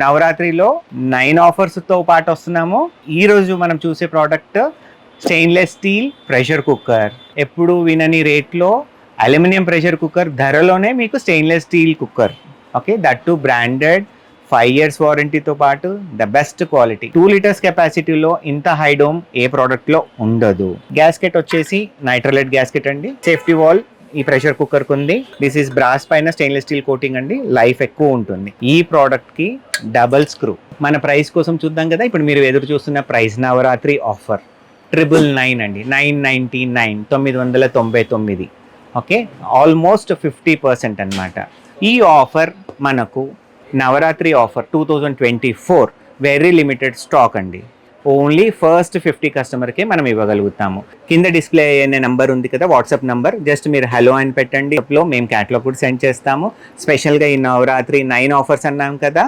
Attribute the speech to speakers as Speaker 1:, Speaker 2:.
Speaker 1: నవరాత్రిలో 9 ఆఫర్స్తో పాటు వస్తున్నాము. ఈరోజు మనం చూసే product stainless steel pressure cooker. ఎప్పుడు వినని రేట్లో అల్యూమినియం ప్రెషర్ కుక్కర్ ధరలోనే మీకు stainless steel cooker. Okay, that to branded 5 years వారంటీతో పాటు ద బెస్ట్ క్వాలిటీ. 2 liters కెపాసిటీలో ఇంత హై డోమ్ ఏ ప్రోడక్ట్లో ఉండదు. గ్యాస్కెట్ వచ్చేసి నైట్రలైట్ గ్యాస్కెట్ అండి. సేఫ్టీ వాల్ ఈ ప్రెషర్ కుక్కర్ ఉంది. దిస్ ఈస్ బ్రాస్ పైన స్టెయిన్లెస్ స్టీల్ కోటింగ్ అండి. లైఫ్ ఎక్కువ ఉంటుంది. ఈ ప్రోడక్ట్ కి డబల్ స్క్రూ. మన ప్రైస్ కోసం చూద్దాం కదా. ఇప్పుడు మీరు ఎదురు చూస్తున్న ప్రైస్ నవరాత్రి ఆఫర్ 999 అండి. 999 999. ఓకే, ఆల్మోస్ట్ 50% అన్నమాట. ఈ ఆఫర్ మనకు Navratri offer 2024 very limited stock అండి. ఓన్లీ ఫస్ట్ 50 కస్టమర్కే మనం ఇవ్వగలుగుతాము. కింద డిస్ప్లే అయ్యే నెంబర్ ఉంది కదా, వాట్సాప్ నెంబర్. జస్ట్ మీరు హలో అని పెట్టండి. మేము క్యాటలాగ్ కూడా సెండ్ చేస్తాము. స్పెషల్గా ఈ నవరాత్రి 9 ఆఫర్స్ అన్నాం కదా.